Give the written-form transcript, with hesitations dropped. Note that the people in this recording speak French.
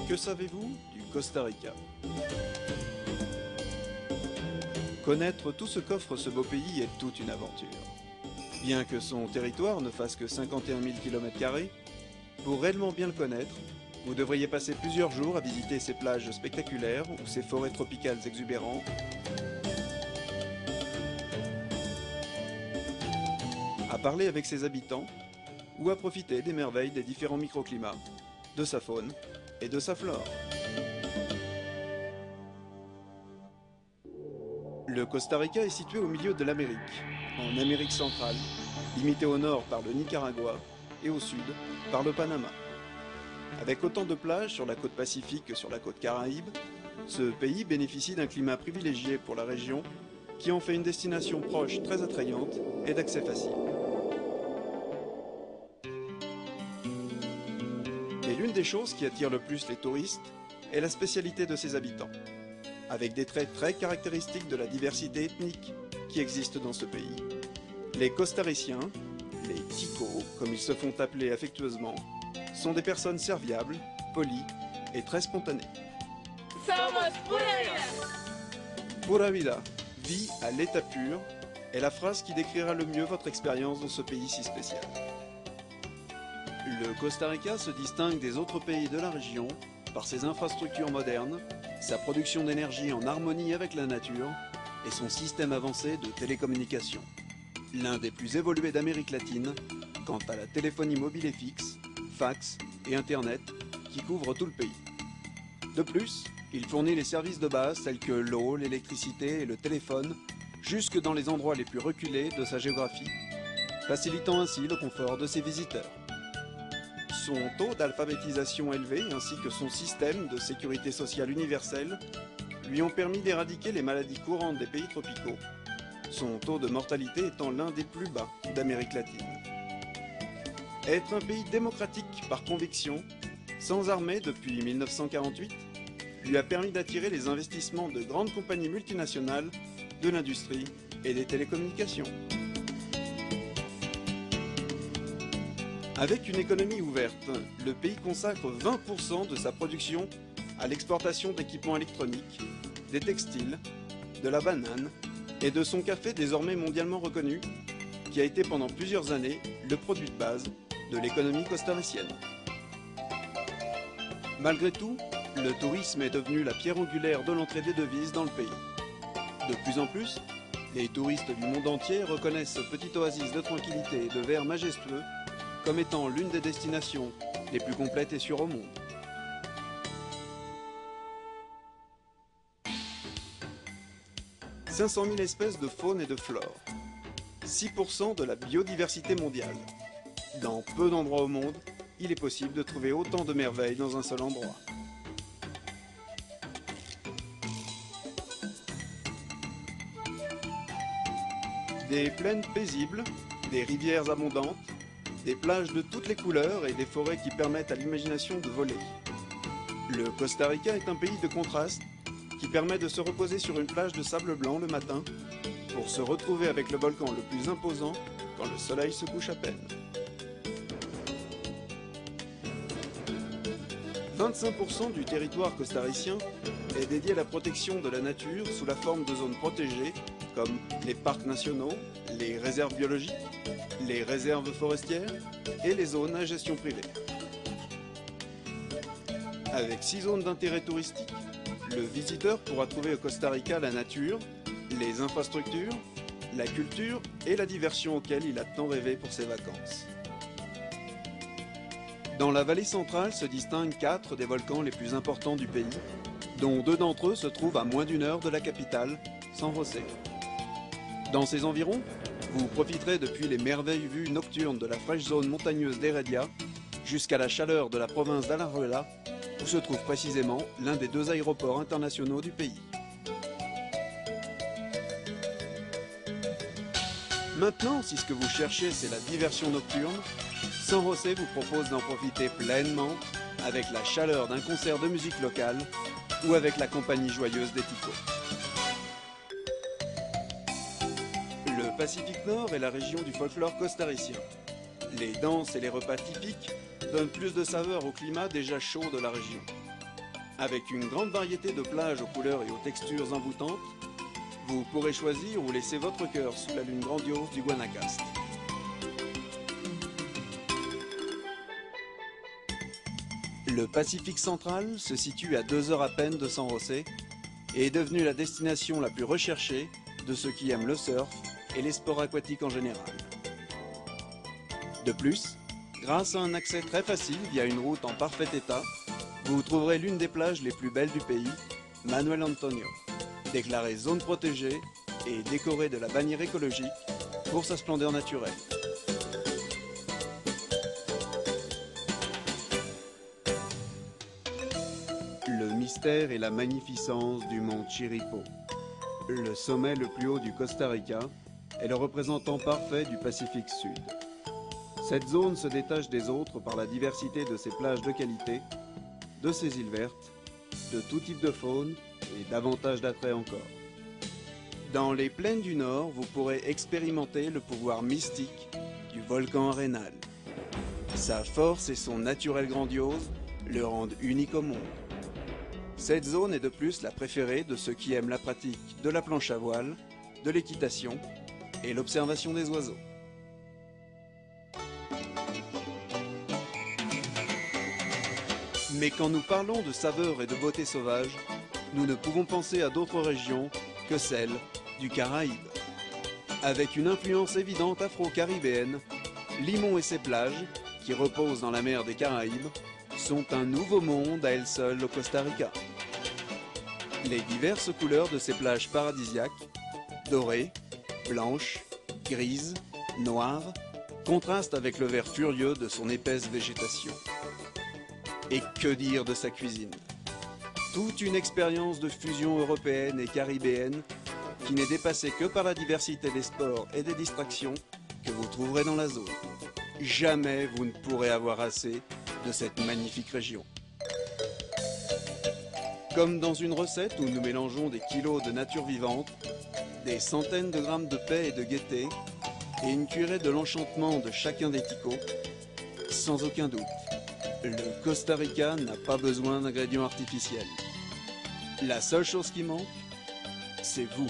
Que savez-vous du Costa Rica? Connaître tout ce qu'offre ce beau pays est toute une aventure. Bien que son territoire ne fasse que 51 000 km², pour réellement bien le connaître, vous devriez passer plusieurs jours à visiter ses plages spectaculaires ou ses forêts tropicales exubérantes, à parler avec ses habitants ou à profiter des merveilles des différents microclimats, de sa faune et de sa flore. Le Costa Rica est situé au milieu de l'Amérique, en Amérique centrale, limité au nord par le Nicaragua et au sud par le Panama. Avec autant de plages sur la côte Pacifique que sur la côte Caraïbe, ce pays bénéficie d'un climat privilégié pour la région qui en fait une destination proche très attrayante et d'accès facile. Et l'une des choses qui attire le plus les touristes est la spécialité de ses habitants, avec des traits très caractéristiques de la diversité ethnique qui existe dans ce pays. Les Costariciens, les Ticos, comme ils se font appeler affectueusement, sont des personnes serviables, polies et très spontanées. Somos pura vida! Pura vida, vie à l'état pur, est la phrase qui décrira le mieux votre expérience dans ce pays si spécial. Le Costa Rica se distingue des autres pays de la région par ses infrastructures modernes, sa production d'énergie en harmonie avec la nature et son système avancé de télécommunications. L'un des plus évolués d'Amérique latine quant à la téléphonie mobile et fixe, fax et Internet qui couvrent tout le pays. De plus, il fournit les services de base tels que l'eau, l'électricité et le téléphone jusque dans les endroits les plus reculés de sa géographie, facilitant ainsi le confort de ses visiteurs. Son taux d'alphabétisation élevé ainsi que son système de sécurité sociale universelle lui ont permis d'éradiquer les maladies courantes des pays tropicaux, son taux de mortalité étant l'un des plus bas d'Amérique latine. Être un pays démocratique par conviction, sans armée depuis 1948, lui a permis d'attirer les investissements de grandes compagnies multinationales, de l'industrie et des télécommunications. Avec une économie ouverte, le pays consacre 20% de sa production à l'exportation d'équipements électroniques, des textiles, de la banane et de son café désormais mondialement reconnu, qui a été pendant plusieurs années le produit de base de l'économie costaricienne. Malgré tout, le tourisme est devenu la pierre angulaire de l'entrée des devises dans le pays. De plus en plus, les touristes du monde entier reconnaissent ce petit oasis de tranquillité et de verre majestueux comme étant l'une des destinations les plus complètes et sûres au monde. « 500 000 espèces de faune et de flore, 6% de la biodiversité mondiale. Dans peu d'endroits au monde, il est possible de trouver autant de merveilles dans un seul endroit. Des plaines paisibles, des rivières abondantes, des plages de toutes les couleurs et des forêts qui permettent à l'imagination de voler. Le Costa Rica est un pays de contraste qui permet de se reposer sur une plage de sable blanc le matin pour se retrouver avec le volcan le plus imposant quand le soleil se couche à peine. 25% du territoire costaricien est dédié à la protection de la nature sous la forme de zones protégées comme les parcs nationaux, les réserves biologiques, les réserves forestières et les zones à gestion privée. Avec 6 zones d'intérêt touristique, le visiteur pourra trouver au Costa Rica la nature, les infrastructures, la culture et la diversion auxquelles il a tant rêvé pour ses vacances. Dans la vallée centrale se distinguent 4 des volcans les plus importants du pays, dont 2 d'entre eux se trouvent à moins d'1 heure de la capitale, San José. Dans ces environs, vous profiterez depuis les merveilles vues nocturnes de la fraîche zone montagneuse d'Heredia jusqu'à la chaleur de la province d'Alajuela, où se trouve précisément l'un des 2 aéroports internationaux du pays. Maintenant, si ce que vous cherchez c'est la diversion nocturne, San José vous propose d'en profiter pleinement avec la chaleur d'un concert de musique locale ou avec la compagnie joyeuse des Ticos. Le Pacifique Nord est la région du folklore costaricien. Les danses et les repas typiques donnent plus de saveur au climat déjà chaud de la région. Avec une grande variété de plages aux couleurs et aux textures envoûtantes, vous pourrez choisir ou laisser votre cœur sous la lune grandiose du Guanacaste. Le Pacifique central se situe à 2 heures à peine de San José et est devenu la destination la plus recherchée de ceux qui aiment le surf et les sports aquatiques en général. De plus, grâce à un accès très facile via une route en parfait état, vous trouverez l'une des plages les plus belles du pays, Manuel Antonio, déclarée zone protégée et décorée de la bannière écologique pour sa splendeur naturelle. Le mystère et la magnificence du mont Chiripo. Le sommet le plus haut du Costa Rica est le représentant parfait du Pacifique Sud. Cette zone se détache des autres par la diversité de ses plages de qualité, de ses îles vertes, de tout type de faune et davantage d'attrait encore. Dans les plaines du Nord, vous pourrez expérimenter le pouvoir mystique du volcan Arenal. Sa force et son naturel grandiose le rendent unique au monde. Cette zone est de plus la préférée de ceux qui aiment la pratique de la planche à voile, de l'équitation et l'observation des oiseaux. Mais quand nous parlons de saveur et de beauté sauvage, nous ne pouvons penser à d'autres régions que celle du Caraïbe. Avec une influence évidente afro-caribéenne, Limon et ses plages, qui reposent dans la mer des Caraïbes, sont un nouveau monde à elles seules au Costa Rica. Les diverses couleurs de ces plages paradisiaques, dorées, blanches, grises, noires, contrastent avec le vert furieux de son épaisse végétation. Et que dire de sa cuisine? Toute une expérience de fusion européenne et caribéenne qui n'est dépassée que par la diversité des sports et des distractions que vous trouverez dans la zone. Jamais vous ne pourrez avoir assez de cette magnifique région. Comme dans une recette où nous mélangeons des kilos de nature vivante, des centaines de grammes de paix et de gaieté, et une cuillerée de l'enchantement de chacun des ticots, sans aucun doute, le Costa Rica n'a pas besoin d'ingrédients artificiels. La seule chose qui manque, c'est vous.